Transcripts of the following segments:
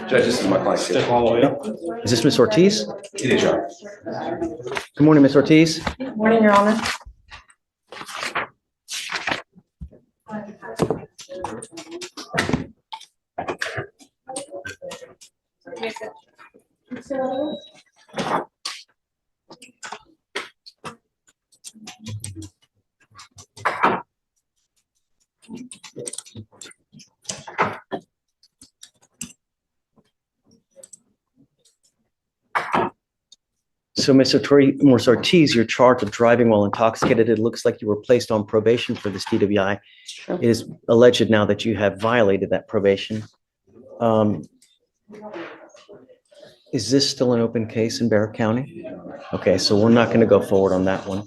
Judge, this is my client. Step all the way up. Is this Miss Ortiz? It is, Your Honor. Good morning, Miss Ortiz. Good morning, Your Honor. So, Miss Ortiz, you're charged with driving while intoxicated. It looks like you were placed on probation for this DWI. Sure. It is alleged now that you have violated that probation. Is this still an open case in Barrett County? Okay, so we're not going to go forward on that one.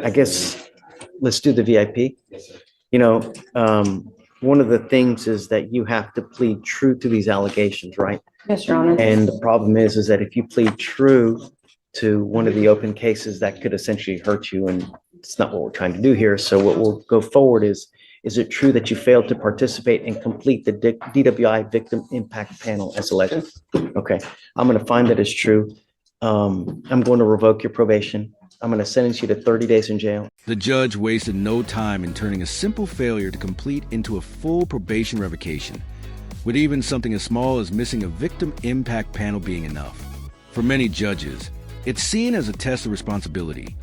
I guess let's do the VIP. You know, one of the things is that you have to plead true to these allegations, right? Yes, Your Honor. And the problem is that if you plead true to one of the open cases, that could essentially hurt you, and it's not what we're trying to do here. So what we'll go forward is it true that you failed to participate and complete the DWI victim impact panel as alleged? Okay, I'm going to find that is true. I'm going to revoke your probation. I'm going to sentence you to 30 days in jail. The judge wasted no time in turning a simple failure to complete into a full probation revocation, with even something as small as missing a victim impact panel being enough. For many judges, it's seen as a test of responsibility.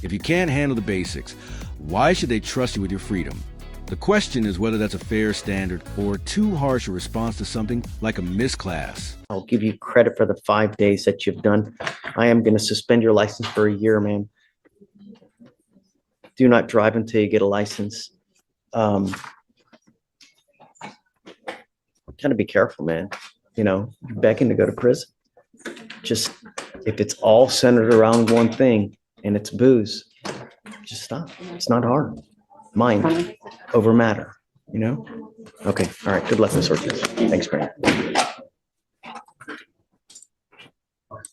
If you can't handle the basics, why should they trust you with your freedom? The question is whether that's a fair standard or too harsh a response to something like a missed class. I'll give you credit for the 5 days that you've done. I am going to suspend your license for a year, man. Do not drive until you get a license. Kind of be careful, man. You know, you're begging to go to prison. Just, if it's all centered around one thing and it's booze, just stop. It's not hard. Mind over matter, you know? Okay, all right. Good luck, Miss Ortiz. Thanks, Brandon.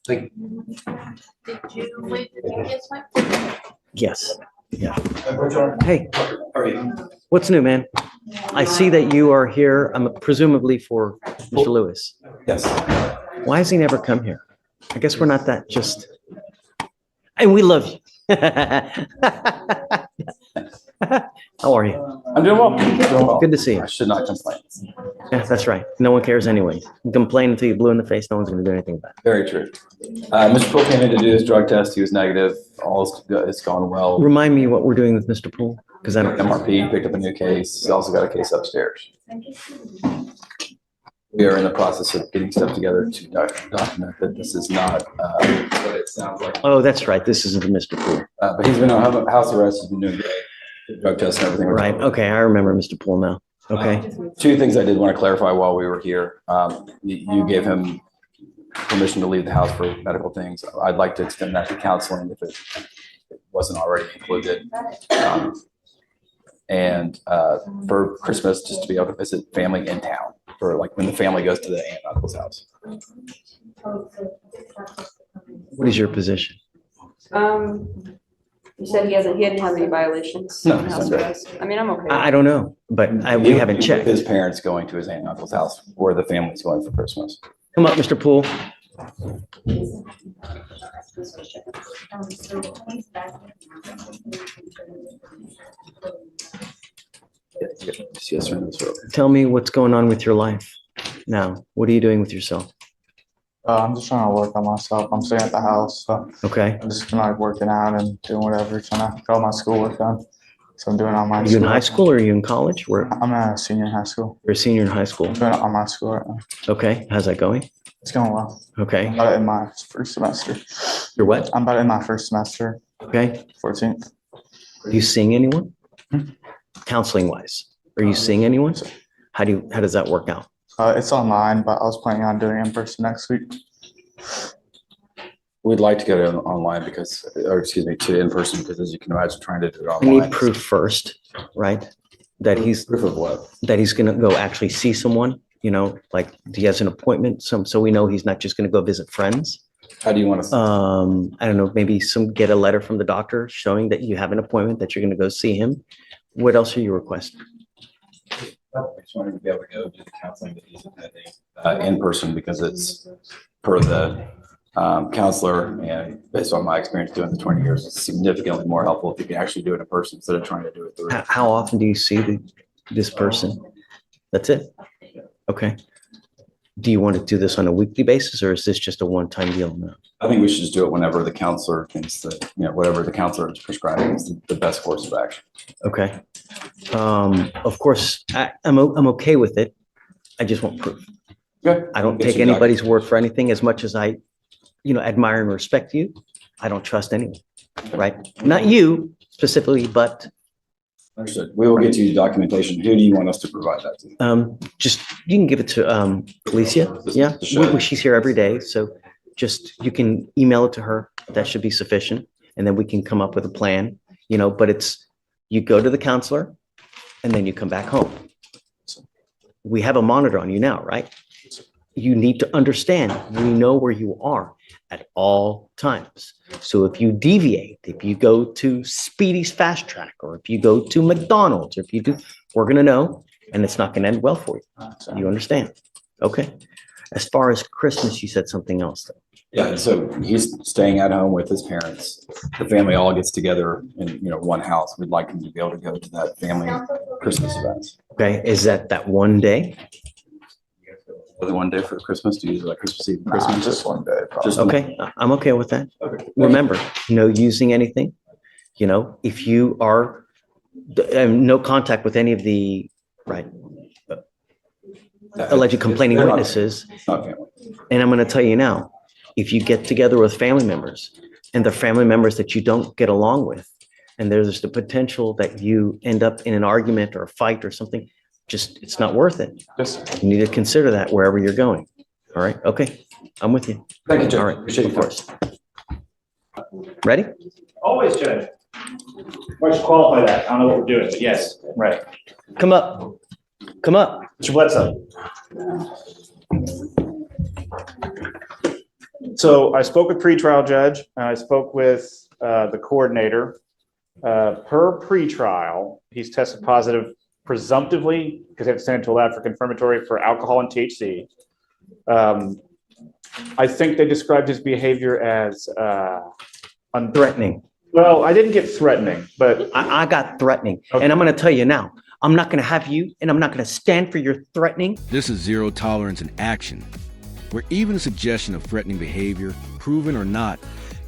Thank you. Did you wait the tickets, Mike? Yes, yeah. Hey, what's new, man? I see that you are here, presumably for Mr. Lewis. Yes. Why has he never come here? I guess we're not that just, and we love you. How are you? I'm doing well. Good to see you. I should not complain. Yeah, that's right. No one cares anyway. You complain until you blue in the face. No one's going to do anything about it. Very true. Mr. Poole came in to do his drug test. He was negative. All is gone well. Remind me what we're doing with Mr. Poole, because I don't. MRP picked up a new case. He's also got a case upstairs. We are in the process of getting stuff together to document that this is not what it sounds like. Oh, that's right. This isn't Mr. Poole. But he's been on house arrest. He's been doing great. Drug tests and everything. Right. Okay. I remember Mr. Poole now. Okay. Two things I did want to clarify while we were here. You gave him permission to leave the house for medical things. I'd like to extend that to counseling if it wasn't already included. And for Christmas, just to be able to visit family in town for like when the family goes to the aunt and uncle's house. What is your position? You said he didn't have any violations. No, in house he's not. arrest. I mean, I'm okay. I don't know, but we haven't checked. His parents going to his aunt and uncle's house, or the family's going for Christmas. Come up, Mr. Poole. Yes, sir. Tell me what's going on with your life now. What are you doing with yourself? I'm just trying to work on myself. I'm staying at the house, so Okay. I'm just like working out and doing whatever, trying to get all my schoolwork done. So I'm doing all my Are you in high schoolwork. school or are you in college? Where I'm a senior in high school. you're a senior in high school. I'm doing all my school right now. Okay. How's that going? It's going well. Okay. I'm about in my first semester. You're what? I'm about in my first semester, Okay. 14th. Are you seeing anyone? Hmm? Counseling wise, are you seeing anyone? How does that work out? It's online, but I was planning on doing it in person next week. We'd like to get it online because, or excuse me, to in person because as you can imagine, trying to do it I online. need proof first, right? That he's Proof of what? gonna go actually see someone, you know, like he has an appointment, so we know he's not just gonna go visit friends. How do you want to? I don't know, maybe get a letter from the doctor showing that you have an appointment, that you're gonna go see him. What else are you requesting? I just wanted to be able to go to the counseling that he's attending in person because it's per the counselor and based on my experience doing the 20 years, it's significantly more helpful if you can actually do it in person instead of trying to do it through. How often do you see this person? That's it? Okay. Do you want to do this on a weekly basis or is this just a one-time deal now? I think we should just do it whenever the counselor thinks that, whatever the counselor is prescribing is the best course of action. Okay. Of course, I'm okay with it. I just want proof. Okay. I don't Get take you anybody's word for anything as much as I, admire and respect you. I don't trust anyone, right? Not you specifically, but Understood. We will get you documentation. Who do you want us to provide that to? just, you can give it to Alicia. Yeah, she's here every day. So just, you can email it to her. That should be sufficient. And then we can come up with a plan, but it's, you go to the counselor and then you come back home. We have a monitor on you now, right? You need to understand, we know where you are at all times. So if you deviate, if you go to Speedy's Fast Track, or if you go to McDonald's, or if you do, we're going to know, and it's not going to end well for you. You understand? Okay. As far as Christmas, you said something else. Though. Yeah, so he's staying at home with his parents. The family all gets together in, one house. We'd like him to be able to go to that family Christmas events. Okay. Is that one day? For the one day for Christmas, to use it like Christmas Eve, Christmas, Christmas. just one day. Probably. Just Okay. I'm okay with that. Okay. Remember, no using anything. If you are no contact with any of the alleged complaining They're not- witnesses. It's not family. And I'm going to tell you now, if you get together with family members and they're family members that you don't get along with, and there's the potential that you end up in an argument or a fight or something, it's not worth it. You need to consider that wherever you're going. All right. Okay. I'm with you. Thank you, Judge. All right. Appreciate Of your course. Ready? Always, Judge. Why should qualify that? I don't know what we're doing, but yes, right. Come up. Come up. Mr. Bledsoe. So I spoke with pretrial judge and I spoke with the coordinator. Per pretrial, he's tested positive presumptively because they have to send it to a lab for confirmatory for alcohol and THC. I think they described his behavior as Threatening. well, I didn't get threatening, but I got threatening. Okay. And I'm going to tell you now, I'm not going to have you and I'm not going to stand for your threatening. This is zero tolerance in action, where even a suggestion of threatening behavior, proven or not,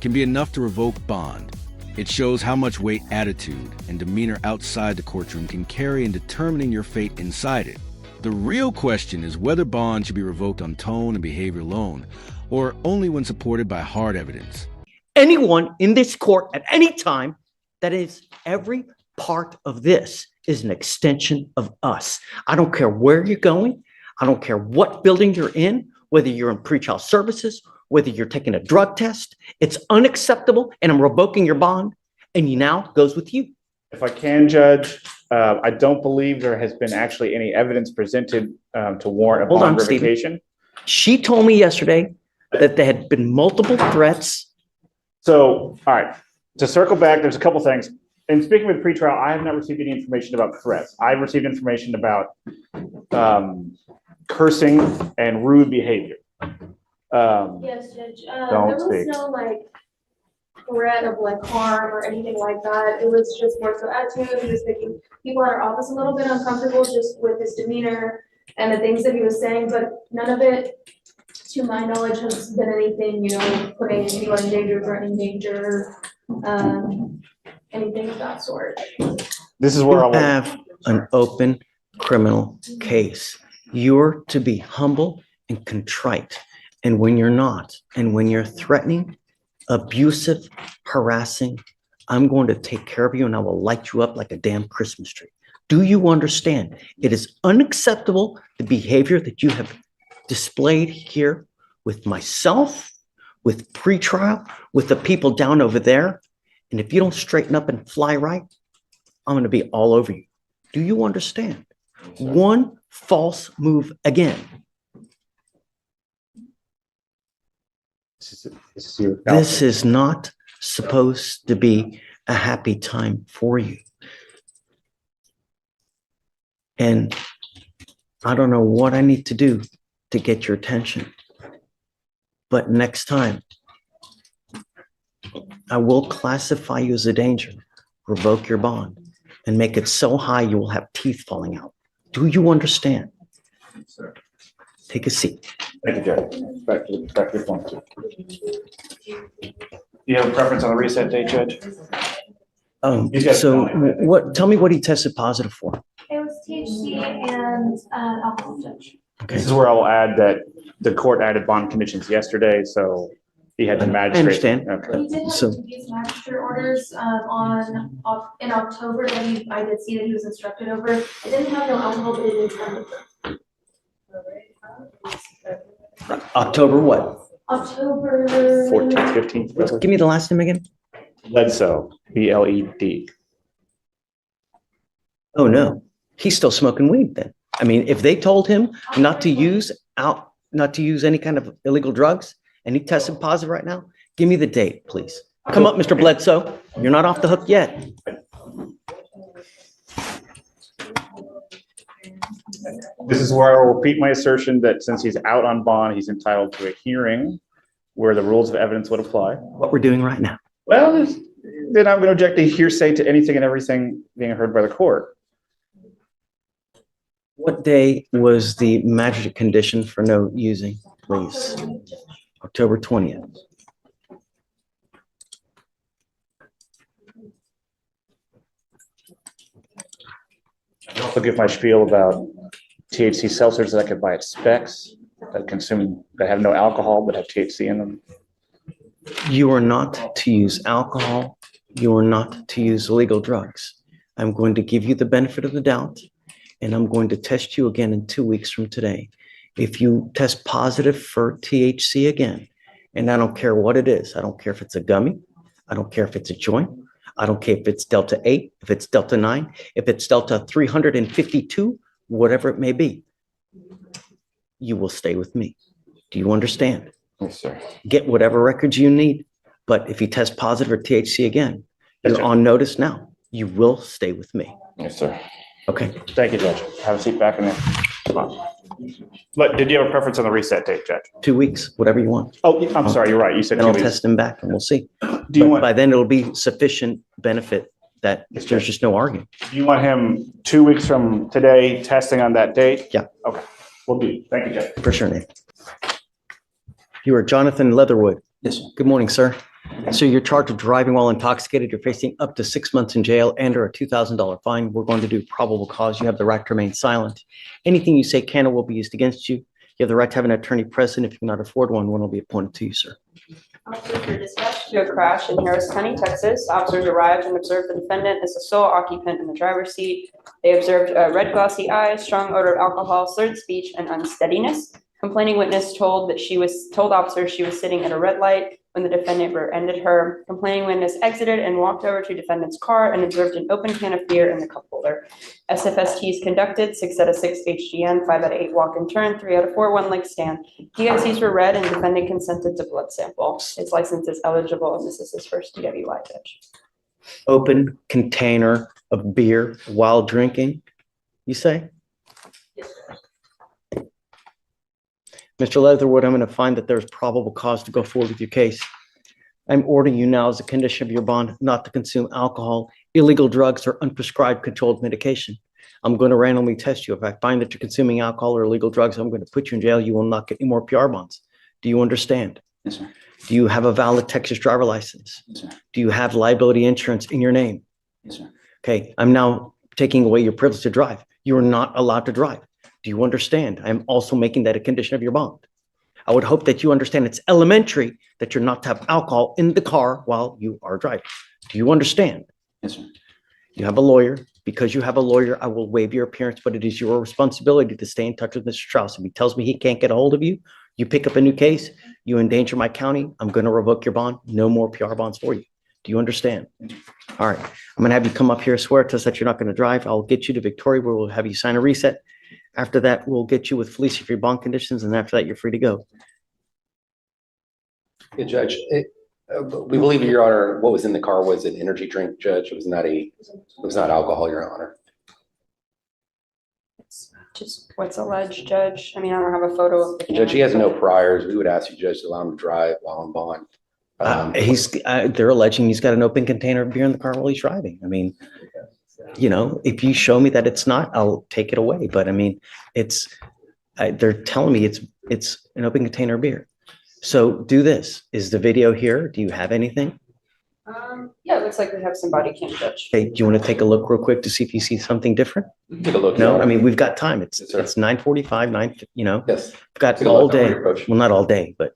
can be enough to revoke bond. It shows how much weight attitude and demeanor outside the courtroom can carry in determining your fate inside it. The real question is whether bond should be revoked on tone and behavior alone, or only when supported by hard evidence. Anyone in this court at any time, that is, every part of this is an extension of us. I don't care where you're going. I don't care what building you're in, whether you're in pretrial services, whether you're taking a drug test. It's unacceptable, and I'm revoking your bond, and you now goes with you. if I can, Judge, I don't believe there has been actually any evidence presented to warrant a Hold bond on, Stephen. revocation. She told me yesterday that there had been multiple threats. So, all right, to circle back, there's a couple things. In speaking with pretrial, I have not received any information about threats. I've received information about cursing and rude behavior. Yes, Judge. Don't There was speak. no threat of harm or anything like that. It was just more so attitude. He was making people at our office a little bit uncomfortable just with his demeanor and the things that he was saying, but none of it, to my knowledge, has been anything, putting anyone in danger, threatening danger, anything of that sort. This is where I You will. have an open criminal case. You're to be humble and contrite. And when you're not, and when you're threatening, abusive, harassing, I'm going to take care of you and I will light you up like a damn Christmas tree. Do you understand? It is unacceptable, the behavior that you have displayed here with myself, with pretrial, with the people down over there. And if you don't straighten up and fly right, I'm going to be all over you. Do you understand? One false move again. This is not supposed to be a happy time for you. And I don't know what I need to do to get your attention. But next time, I will classify you as a danger, revoke your bond, and make it so high you will have teeth falling out. Do you understand? Sir. Take a seat. Thank you, Judge. Back to your point. Do you have a preference on the reset date, Judge? He's got- So tell me what he tested positive for. It was THC and alcohol, Judge. Okay. This is where I'll add that the court added bond conditions yesterday, so he had the magistrate. understand. Okay. He did have So- these magistrate orders in October that I did see that he was instructed over. It didn't have no alcohol, but it did have liquor. October what? October 14th, 15th. Give me the last name again. Bledsoe, BLED. Oh, no. He's still smoking weed then. I mean, if they told him not to use any kind of illegal drugs and he tested positive right now, give me the date, please. Come up, Mr. Bledsoe. You're not off the hook yet. This is where I will repeat my assertion that since he's out on bond, he's entitled to a hearing where the rules of evidence would apply. What we're doing right now. Well, then I'm going to object to hearsay to anything and everything being heard by the court. What day was the magistrate condition for no using, please? October 20th. I also give my spiel about THC seltzers that I could buy at Specs that have no alcohol but have THC in them. You are not to use alcohol. You are not to use illegal drugs. I'm going to give you the benefit of the doubt, and I'm going to test you again in 2 weeks from today. If you test positive for THC again, and I don't care what it is, I don't care if it's a gummy, I don't care if it's a joint, I don't care if it's Delta 8, if it's Delta 9, if it's Delta 352, whatever it may be, you will stay with me. Do you understand? Yes, sir. Get whatever records you need. But if you test positive for THC again, Yes, you're sir. on notice now. You will stay with me. Yes, sir. Okay. Thank you, Judge. Have a seat back in there. Come on. But did you have a preference on the reset date, Judge? 2 weeks, whatever you want. Oh, I'm sorry, you're right. You said And 2 I'll weeks. test them back and we'll see. Do you But want, by then it'll be sufficient benefit that Yes, there's Judge. just no arguing. do you want him 2 weeks from today testing on that date? Yeah. Okay, we'll do. Thank you, Judge. For sure, Nate. You are Jonathan Leatherwood. Yes, sir. Good morning, sir. So you're charged with driving while intoxicated. You're facing up to 6 months in jail and or a $2,000 fine. We're going to do probable cause. You have the right to remain silent. Anything you say can or will be used against you. You have the right to have an attorney present. If you cannot afford one will be appointed to you, sir. Officers were dispatched to a crash in Harris County, Texas. Officers arrived and observed the defendant as the sole occupant in the driver's seat. They observed red glossy eyes, strong odor of alcohol, slurred speech, and unsteadiness. Complaining witness told officers she was sitting at a red light when the defendant rear-ended her. Complaining witness exited and walked over to defendant's car and observed an open can of beer in the cup holder. SFSTs conducted 6 out of 6 HGN, 5 out of 8 walk and turn, 3 out of 4 one-leg stand. DWIs were read and defendant consented to blood sample. His license is eligible and this is his first DWI, Judge. Open container of beer while drinking, you say? Mr. Leatherwood, I'm going to find that there's probable cause to go forward with your case. I'm ordering you now as a condition of your bond not to consume alcohol, illegal drugs, or unprescribed controlled medication. I'm going to randomly test you. If I find that you're consuming alcohol or illegal drugs, I'm going to put you in jail. You will not get any more PR bonds. Do you understand? Yes, sir. Do you have a valid Texas driver license? Yes, sir. Do you have liability insurance in your name? Yes, sir. Okay, I'm now taking away your privilege to drive. You are not allowed to drive. Do you understand? I'm also making that a condition of your bond. I would hope that you understand it's elementary that you're not to have alcohol in the car while you are driving. Do you understand? Yes, sir. You have a lawyer. Because you have a lawyer, I will waive your appearance, but it is your responsibility to stay in touch with Mr. Strauss. If he tells me he can't get a hold of you, you pick up a new case, you endanger my county, I'm going to revoke your bond. No more PR bonds for you. Do you understand? All right. I'm going to have you come up here, swear to us that you're not going to drive. I'll get you to Victoria where we'll have you sign a reset. After that, we'll get you with Fleischer for your bond conditions. And after that, you're free to go. Yeah, Judge, we believe, Your Honor, what was in the car was an energy drink, Judge. It was not alcohol, Your Honor. Just what's alleged, Judge? I mean, I don't have a photo of the. Judge, he has camera, no priors. We would ask you, Judge, to allow him to drive while on bond. They're alleging he's got an open container of beer in the car while he's driving. I mean, if you show me that it's not, I'll take it away. But I mean, they're telling me it's an open container of beer. So do this. Is the video here? Do you have anything? Yeah, it looks like we have some body cam, Judge. Okay, do you want to take a look real quick to see if you see something different? Take a look. No, I mean, we've got time. It's Yes, sir. 9:45, Yes. we've got Take a all look. I'm day. ready to approach. Well, not all day, but,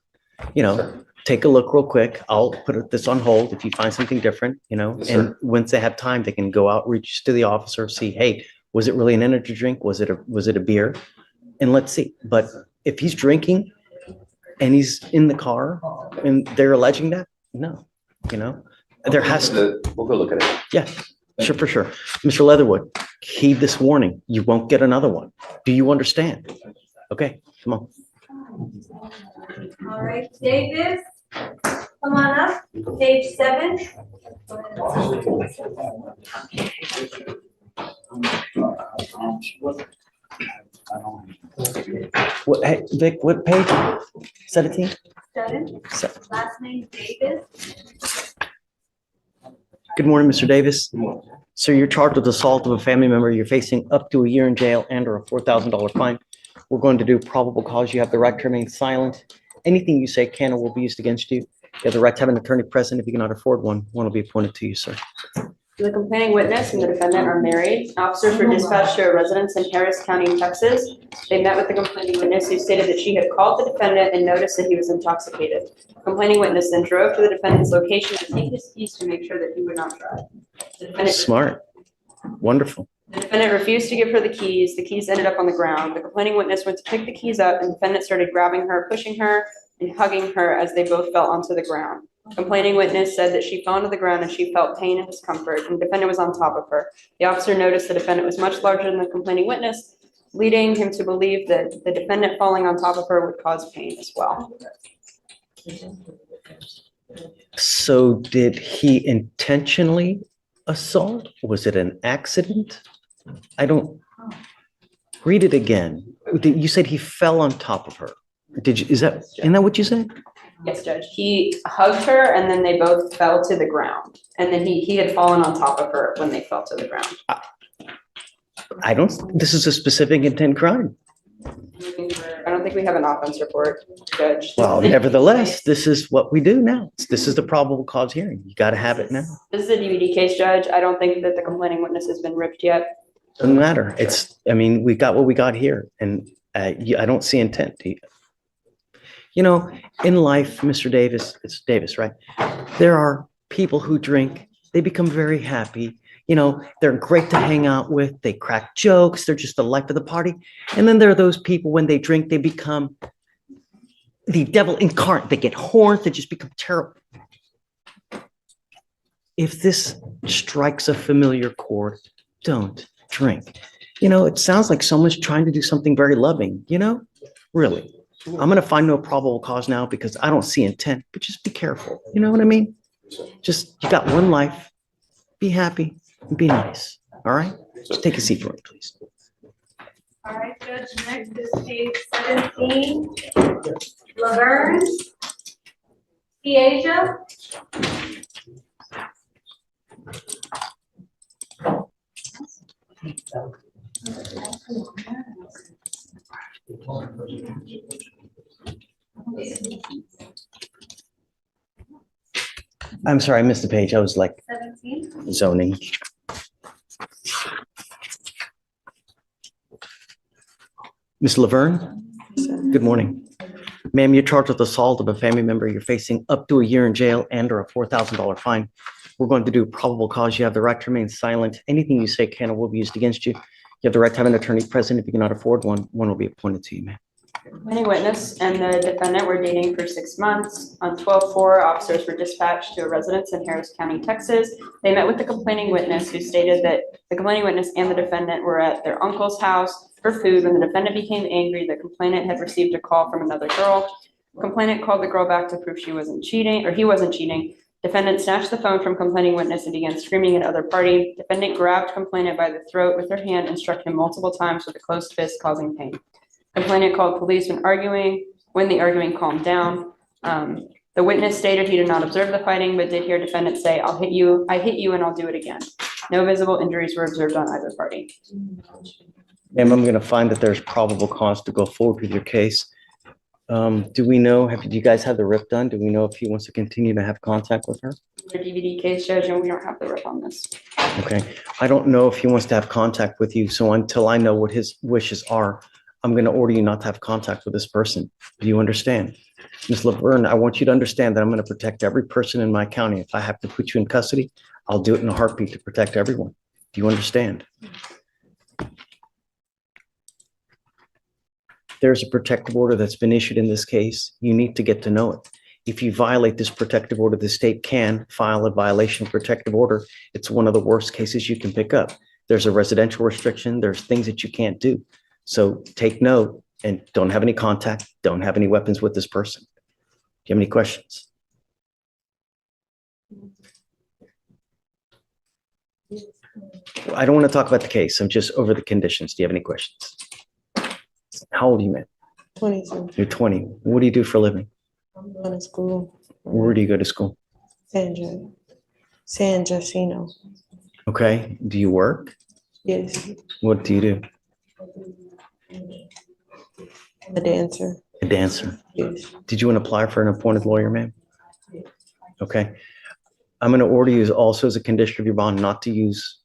Sir. take a look real quick. I'll put this on hold if you find something different, Yes, sir. and once they have time, they can go out, reach to the officer, see, hey, was it really an energy drink? Was it a beer? And let's see. But if he's drinking and he's in the car and they're alleging that, no, there has to, We'll go look at it. yeah, sure, for sure. Mr. Leatherwood, heed this warning. You won't get another one. Do you understand? Okay, come on. All right, Davis, come on up, page 7. What, hey, Vic, what page? 17? 7, last name Davis. Good morning, Mr. Davis. Sir, you're charged with assault of a family member. You're facing up to a year in jail and or a $4,000 fine. We're going to do probable cause. You have the right to remain silent. Anything you say can or will be used against you. You have the right to have an attorney present. If you cannot afford one will be appointed to you, sir. The complaining witness and the defendant are married. Officers were dispatched to a residence in Harris County, Texas. They met with the complaining witness who stated that she had called the defendant and noticed that he was intoxicated. The complaining witness then drove to the defendant's location to take his keys to make sure that he would not drive. The defendant- Smart. Wonderful. The defendant refused to give her the keys. The keys ended up on the ground. The complaining witness went to pick the keys up and the defendant started grabbing her, pushing her, and hugging her as they both fell onto the ground. Complaining witness said that she fell onto the ground and she felt pain and discomfort, and the defendant was on top of her. The officer noticed the defendant was much larger than the complaining witness, leading him to believe that the defendant falling on top of her would cause pain as well. So did he intentionally assault? Was it an accident? I don't, read it again. You said he fell on top of her. Isn't that what you said? Yes, Judge. He hugged her and then they both fell to the ground. And then he had fallen on top of her when they fell to the ground. This is a specific intent crime. I don't think we have an offense report, Judge. Well, nevertheless, this is what we do now. This is the probable cause hearing. You got to have it now. This is a DVD case, Judge. I don't think that the complaining witness has been ripped yet. Doesn't matter. We got what we got here, and I don't see intent. In life, Mr. Davis, it's Davis, right? There are people who drink. They become very happy. They're great to hang out with. They crack jokes. They're just the life of the party. And then there are those people, when they drink, they become the devil incarnate. They get horned. They just become terrible. If this strikes a familiar chord, don't drink. It sounds like someone's trying to do something very loving, really. I'm going to find no probable cause now because I don't see intent, but just be careful. You know what I mean? Just, you got one life. Be happy and be nice. All right? Just take a seat for me, please. All right, Judge, next is page 17. Laverne. Asia. I'm sorry, I missed the page. I was like 17. zoning. Ms. Laverne, good morning. Ma'am, you're charged with assault of a family member. You're facing up to a year in jail and or a $4,000 fine. We're going to do probable cause. You have the right to remain silent. Anything you say can or will be used against you. You have the right to have an attorney present. If you cannot afford one will be appointed to you, ma'am. Complaining witness and the defendant were dating for 6 months. On 12/4, officers were dispatched to a residence in Harris County, Texas. They met with the complaining witness who stated that the complaining witness and the defendant were at their uncle's house for food when the defendant became angry. The complainant had received a call from another girl. The complainant called the girl back to prove she wasn't cheating, or he wasn't cheating. Defendant snatched the phone from complaining witness and began screaming at other party. Defendant grabbed complainant by the throat with her hand and struck him multiple times with a closed fist, causing pain. Complainant called police when the arguing calmed down. The witness stated he did not observe the fighting, but did hear defendant say, I hit you, and I'll do it again. No visible injuries were observed on either party. Ma'am, I'm going to find that there's probable cause to go forward with your case. Do we know, do you guys have the rip done? Do we know if he wants to continue to have contact with her? The DVD case, Judge, and we don't have the rip on this. Okay. I don't know if he wants to have contact with you. So until I know what his wishes are, I'm going to order you not to have contact with this person. Do you understand? Ms. Laverne, I want you to understand that I'm going to protect every person in my county. If I have to put you in custody, I'll do it in a heartbeat to protect everyone. Do you understand? There's a protective order that's been issued in this case. You need to get to know it. If you violate this protective order, the state can file a violation of protective order. It's one of the worst cases you can pick up. There's a residential restriction. There's things that you can't do. So take note and don't have any contact. Don't have any weapons with this person. Do you have any questions? I don't want to talk about the case. I'm just over the conditions. Do you have any questions? How old are you, man? 22. You're 20. What do you do for a living? I'm going to school. Where do you go to school? San Jacinto. Okay. Do you work? Yes. What do you do? A dancer. A dancer. Yes. Did you want to apply for an appointed lawyer, ma'am? Okay. I'm going to order you also as a condition of your bond not to use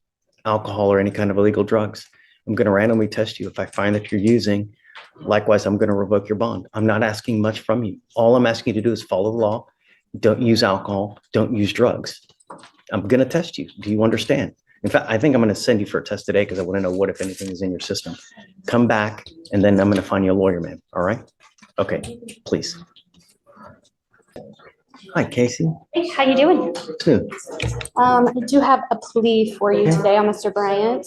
alcohol or any kind of illegal drugs. I'm going to randomly test you. If I find that you're using, likewise, I'm going to revoke your bond. I'm not asking much from you. All I'm asking you to do is follow the law. Don't use alcohol. Don't use drugs. I'm going to test you. Do you understand? In fact, I think I'm going to send you for a test today because I want to know what, if anything, is in your system. Come back, and then I'm going to find you a lawyer, ma'am. All right? Okay, please. Hi, Casey. Hey, how you doing? Good. I do have a plea for you today on Mr. Bryant.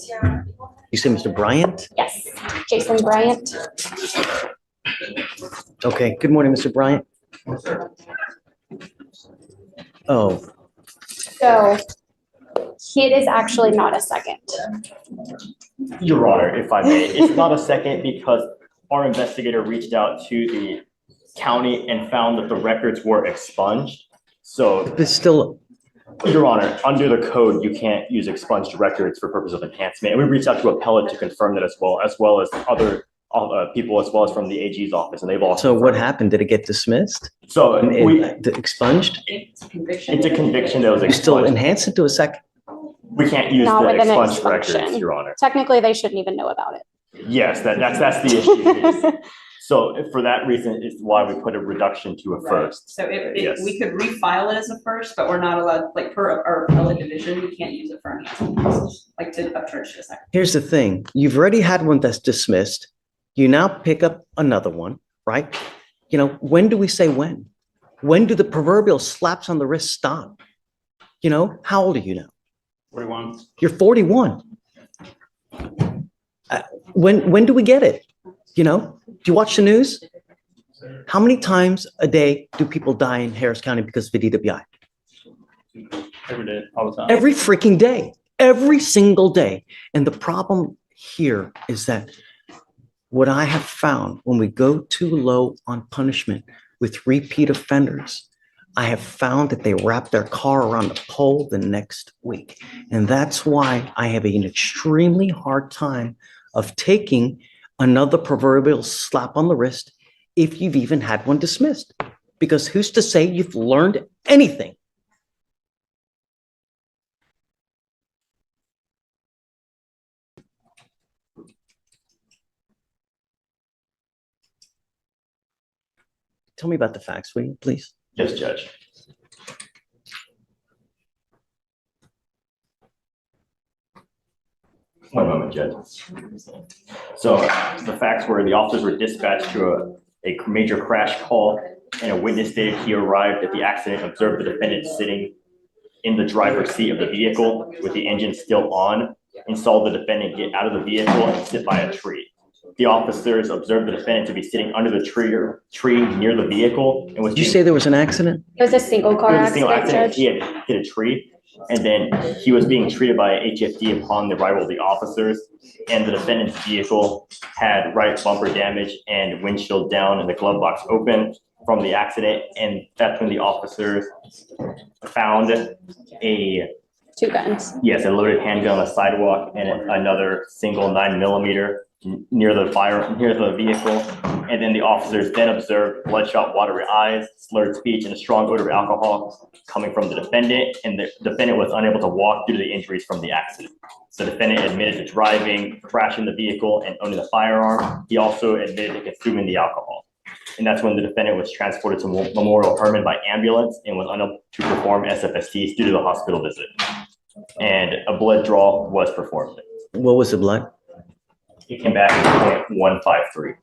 You say Mr. Bryant? Yes, Jason Bryant. Okay, good morning, Mr. Bryant. Oh, So it is actually not a second. Your Honor, if I may, it's not a second because our investigator reached out to the county and found that the records were expunged. So, but still, Your Honor, under the code, you can't use expunged records for purpose of enhancement. And we reached out to appellate to confirm that as well as other people, as well as from the AG's office, and they've all. so what happened? Did it get dismissed? So Expunged? It's a conviction. It's a conviction that was You still expunged. enhance it to a second? We can't use Not the with an expunged records, expunction. Your Honor. Technically, they shouldn't even know about it. Yes, that's the issue. So for that reason is why we put a reduction to a first. So Yes. we could refile it as a first, but we're not allowed, like per our appellate division, we can't use it for enhancement purposes, like to upcharge to a second. Here's the thing. You've already had one that's dismissed. You now pick up another one, right? You know, when do we say when? When do the proverbial slaps on the wrist stop? You know, how old are you now? 41. You're 41. When do we get it? You know, do you watch the news? How many times a day do people die in Harris County because of a DWI? Every day, all the time. Every freaking day, every single day. And the problem here is that what I have found when we go too low on punishment with repeat offenders, I have found that they wrap their car around the pole the next week. And that's why I have an extremely hard time of taking another proverbial slap on the wrist if you've even had one dismissed. Because who's to say you've learned anything? Tell me about the facts, will you, please? Yes, Judge. One moment, Judge. So the facts were the officers were dispatched to a major crash call, and a witness stated he arrived at the accident, observed the defendant sitting in the driver's seat of the vehicle with the engine still on, and saw the defendant get out of the vehicle and sit by a tree. the officers observed the defendant to be sitting under the tree near the vehicle and was. Did you say there was an accident? It was a single car It was a single accident, accident. He Judge. had hit a tree, and then he was being treated by HFD upon the arrival of the officers. And the defendant's vehicle had right bumper damage and windshield down and the glove box open from the accident. And that's when the officers found a 2 guns. yes, a loaded handgun on the sidewalk and another single 9mm near the vehicle. And then the officers then observed bloodshot, watery eyes, slurred speech, and a strong odor of alcohol coming from the defendant. And the defendant was unable to walk due to the injuries from the accident. The defendant admitted to driving, crashing the vehicle, and owning the firearm. He also admitted to consuming the alcohol. And that's when the defendant was transported to Memorial Hermann by ambulance and was unable to perform SFSTs due to the hospital visit. And a blood draw was performed. What was the blood? It came back at 0.153.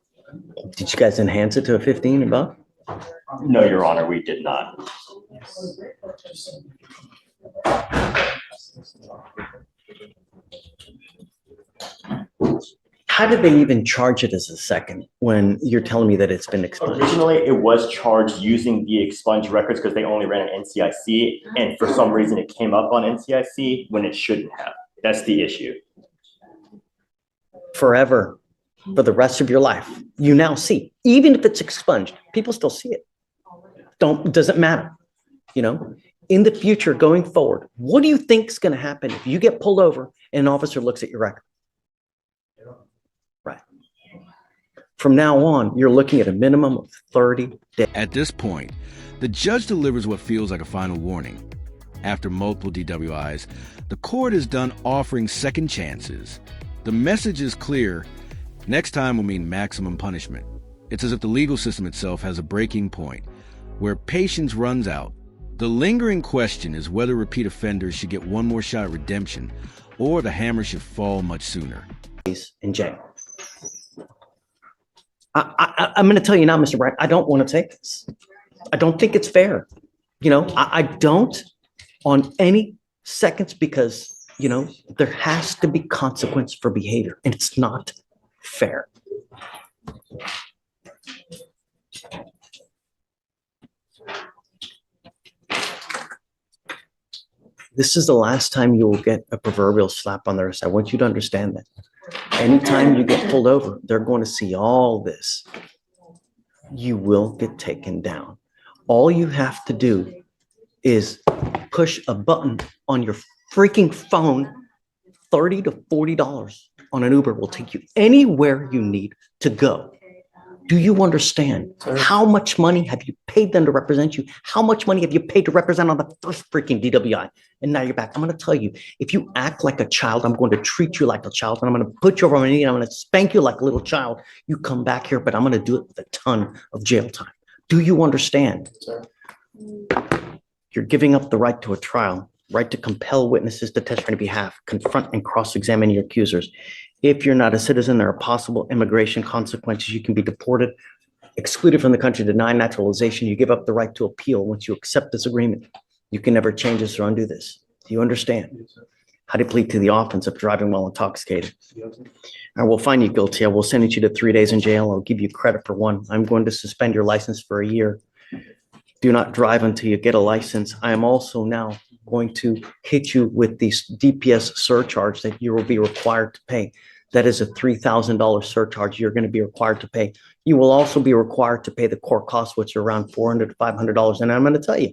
Did you guys enhance it to a 15 above? No, Your Honor, we did not. How did they even charge it as a second when you're telling me that it's been expunged? Originally, it was charged using the expunged records because they only ran an NCIC, and for some reason it came up on NCIC when it shouldn't have. That's the issue. Forever, for the rest of your life, you now see, even if it's expunged, people still see it. Doesn't matter, you know? In the future, going forward, what do you think is going to happen if you get pulled over and an officer looks at your record? Right. From now on, you're looking at a minimum of 30 days. At this point, the judge delivers what feels like a final warning. After multiple DWIs, the court is done offering second chances. The message is clear. Next time will mean maximum punishment. It's as if the legal system itself has a breaking point where patience runs out. The lingering question is whether repeat offenders should get one more shot at redemption or the hammer should fall much sooner. In jail. I'm going to tell you now, Mr. Bright, I don't want to take this. I don't think it's fair. You know, I don't on any seconds because, you know, there has to be consequence for behavior and it's not fair. This is the last time you will get a proverbial slap on the wrist. I want you to understand that. Anytime you get pulled over, they're going to see all this. You will get taken down. All you have to do is push a button on your freaking phone. $30 to $40 on an Uber will take you anywhere you need to go. Do you understand how much money have you paid them to represent you? How much money have you paid to represent on the first freaking DWI? And now you're back. I'm going to tell you, if you act like a child, I'm going to treat you like a child and I'm going to put you over on my knee and I'm going to spank you like a little child. You come back here, but I'm going to do it with a ton of jail time. Do you understand? You're giving up the right to a trial, right to compel witnesses to testify on your behalf, confront and cross-examine your accusers. If you're not a citizen, there are possible immigration consequences. You can be deported, excluded from the country, denied naturalization. You give up the right to appeal once you accept this agreement. You can never change this or undo this. Do you understand? How do you plead to the offense of driving while intoxicated? I will find you guilty. I will send you to 3 days in jail. I'll give you credit for 1. I'm going to suspend your license for a year. Do not drive until you get a license. I am also now going to hit you with the DPS surcharge that you will be required to pay. That is a $3,000 surcharge you're going to be required to pay. You will also be required to pay the court costs, which are around $400 to $500. And I'm going to tell you,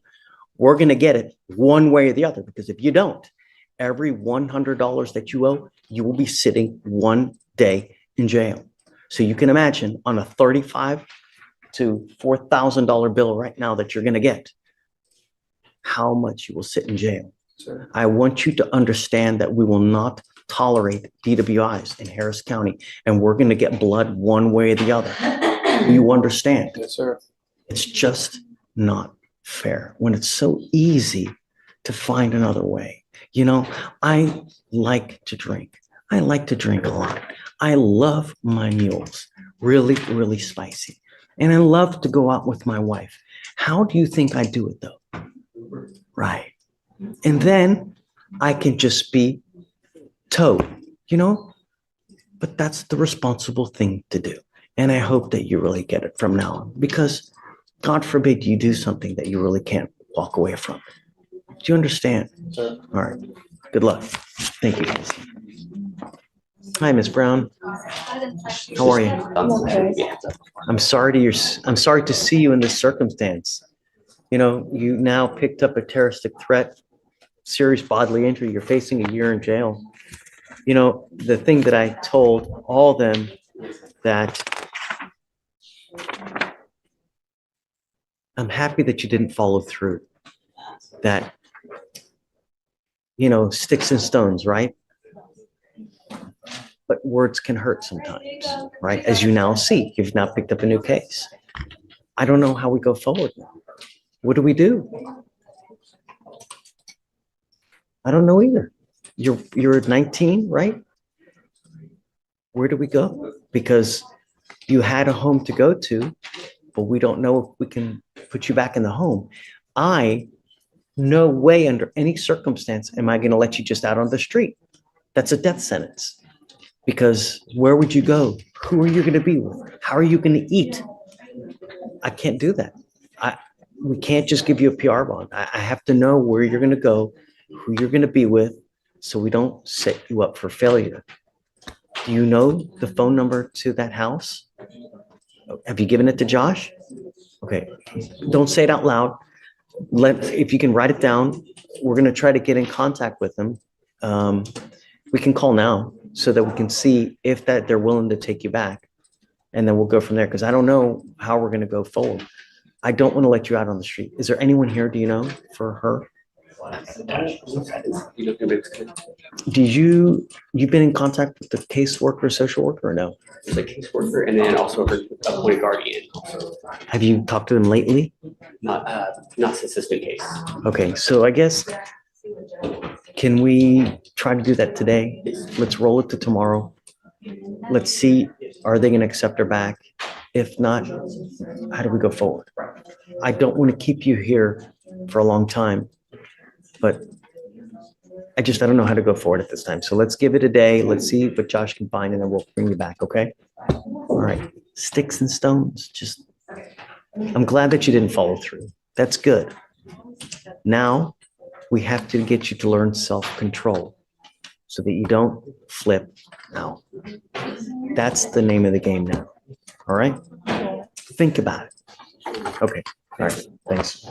we're going to get it one way or the other, because if you don't, every $100 that you owe, you will be sitting 1 day in jail. So you can imagine on a $35,000 to $4,000 bill right now that you're going to get, how much you will sit in jail. Sure. I want you to understand that we will not tolerate DWIs in Harris County, and we're going to get blood one way or the other. You understand? Yes, sir. It's just not fair when it's so easy to find another way. You know, I like to drink. I like to drink a lot. I love my mules, really, really spicy. And I love to go out with my wife. How do you think I do it, though? Right. And then I can just be towed. You know, But that's the responsible thing to do. And I hope that you really get it from now on, because God forbid you do something that you really can't walk away from. Do you understand? All right. Good luck. Thank you. Hi, Miss Brown. How are you? I'm sorry to see you in this circumstance. You know, you now picked up a terroristic threat, serious bodily injury. You're facing a year in jail. You know, the thing that I told all them that I'm happy that you didn't follow through. That, you know, sticks and stones, right? But words can hurt sometimes, right? As you now see, you've now picked up a new case. I don't know how we go forward now. What do we do? I don't know either. You're 19, right? Where do we go? Because you had a home to go to, but we don't know if we can put you back in the home. No way under any circumstance am I going to let you just out on the street. That's a death sentence. Because where would you go? Who are you going to be with? How are you going to eat? I can't do that. We can't just give you a PR bond. I have to know where you're going to go, who you're going to be with, so we don't set you up for failure. Do you know the phone number to that house? Have you given it to Josh? Okay. Don't say it out loud. If you can write it down, we're going to try to get in contact with them. We can call now so that we can see if that they're willing to take you back. And then we'll go from there, because I don't know how we're going to go forward. I don't want to let you out on the street. Is there anyone here, do you know, for her? You've been in contact with the caseworker, social worker, or no? The caseworker and then also her appointed guardian. Have you talked to them lately? Not since this new case. Okay, so I guess, can we try to do that today? Let's roll it to tomorrow. Let's see, are they going to accept her back? If not, how do we go forward? I don't want to keep you here for a long time, but I don't know how to go forward at this time. So let's give it a day. Let's see what Josh can find, and then we'll bring you back, okay? All right, sticks and stones. I'm glad that you didn't follow through. That's good. Now we have to get you to learn self-control so that you don't flip out. That's the name of the game now. All right? Think about it. Okay. All right. Thanks.